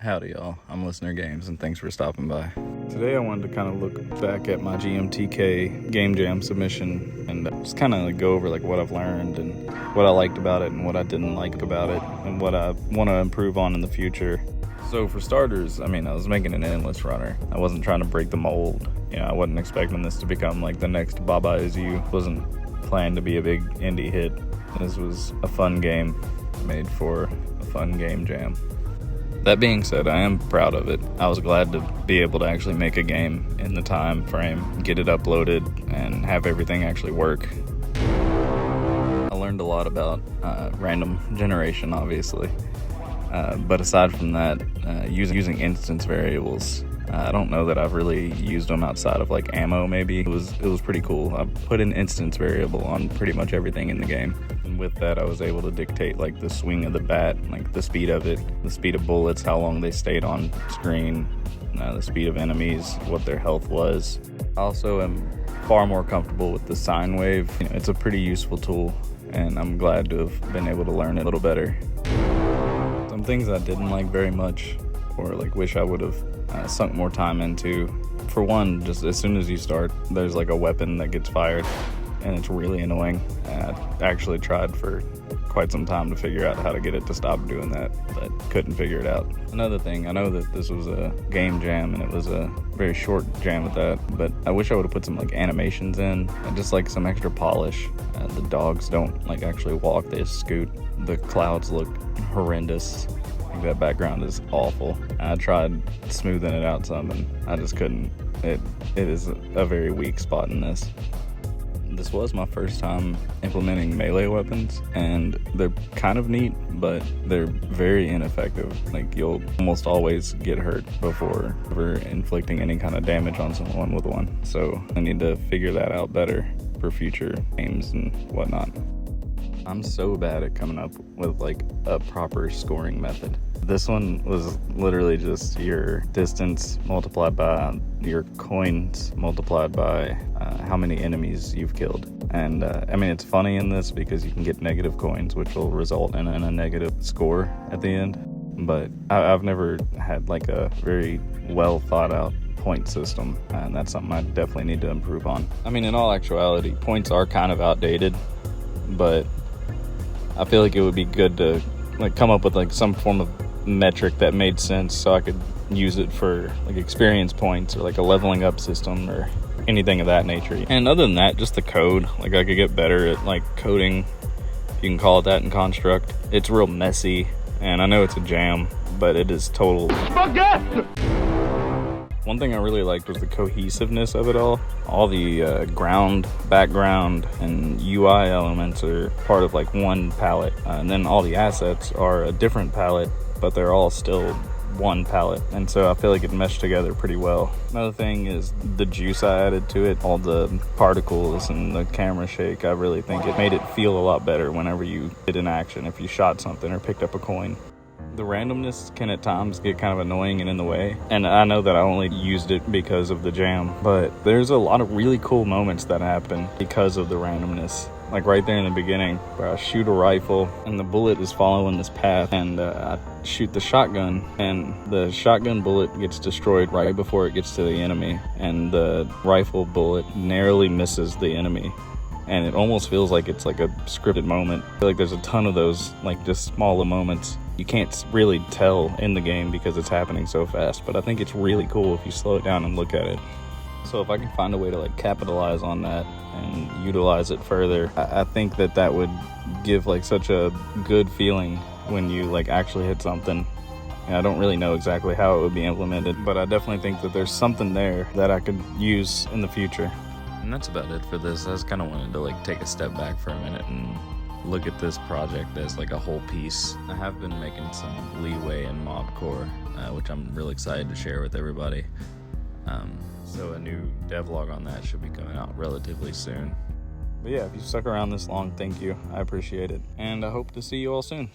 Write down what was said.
Howdy y'all, I'm Listener Games and thanks for stopping by. Today I wanted to kind of look back at my GMTK Game Jam submission and just kind of go over like what I've learned and what I liked about it and what I didn't like about it and what I want to improve on in the future. So for starters, I was making an endless runner. I wasn't trying to break the mold. I wasn't expecting this to become like the next Baba Is You. Wasn't planned to be a big indie hit. This was a fun game made for a fun game jam. That being said, I am proud of it. I was glad to be able to actually make a game in the time frame, get it uploaded, and have everything actually work. I learned a lot about random generation, obviously. But aside from that, using instance variables, I don't know that I've really used them outside of like ammo maybe. It was pretty cool. I put an instance variable on pretty much everything in the game. And with that, I was able to dictate like the swing of the bat, like the speed of it, the speed of bullets, how long they stayed on screen, the speed of enemies, what their health was. I also am far more comfortable with the sine wave. It's a pretty useful tool, and I'm glad to have been able to learn it a little better. Some things I didn't like very much, or like wish I would have sunk more time into. For one, just as soon as you start, there's like a weapon that gets fired, and it's really annoying. I actually tried for quite some time to figure out how to get it to stop doing that, but couldn't figure it out. Another thing, I know that this was a game jam, and it was a very short jam at that, but I wish I would have put some like animations in, and just like some extra polish. The dogs don't like actually walk, they just scoot. The clouds look horrendous. That background is awful. I tried smoothing it out some and I just couldn't. It is a very weak spot in this. This was my first time implementing melee weapons, and they're kind of neat, but they're very ineffective. Like, you'll almost always get hurt before ever inflicting any kind of damage on someone with one. So I need to figure that out better for future games and whatnot. I'm so bad at coming up with like a proper scoring method. This one was literally just your distance multiplied by your coins multiplied by how many enemies you've killed. And it's funny in this because you can get negative coins, which will result in a negative score at the end. But I've never had like a very well thought out point system, and that's something I definitely need to improve on. In all actuality, points are kind of outdated, but I feel like it would be good to like come up with like some form of metric that made sense so I could use it for like experience points or like a leveling up system or anything of that nature. And other than that, just the code. Like, I could get better at like coding, if you can call it that, in Construct. It's real messy, and I know it's a jam, but it is total. One thing I really liked was the cohesiveness of it all. All the ground, background, and UI elements are part of like one palette. And then all the assets are a different palette, but they're all still one palette. And so I feel like it meshed together pretty well. Another thing is the juice I added to it, all the particles and the camera shake. I really think it made it feel a lot better whenever you did an action, if you shot something or picked up a coin. The randomness can at times get kind of annoying and in the way, and I know that I only used it because of the jam, but there's a lot of really cool moments that happen because of the randomness. Like right there in the beginning, where I shoot a rifle and the bullet is following this path, and I shoot the shotgun, and the shotgun bullet gets destroyed right before it gets to the enemy, and the rifle bullet narrowly misses the enemy. And it almost feels like it's like a scripted moment. I feel like there's a ton of those, like just smaller moments. You can't really tell in the game because it's happening so fast, but I think it's really cool if you slow it down and look at it. So if I can find a way to like capitalize on that and utilize it further, I think that would give like such a good feeling when you like actually hit something. And I don't really know exactly how it would be implemented, but I definitely think that there's something there that I could use in the future. And that's about it for this. I just kind of wanted to like take a step back for a minute and look at this project as like a whole piece. I have been making some leeway in mobcore, which I'm really excited to share with everybody. So a new devlog on that should be coming out relatively soon. But yeah, if you stuck around this long, thank you. I appreciate it. And I hope to see you all soon.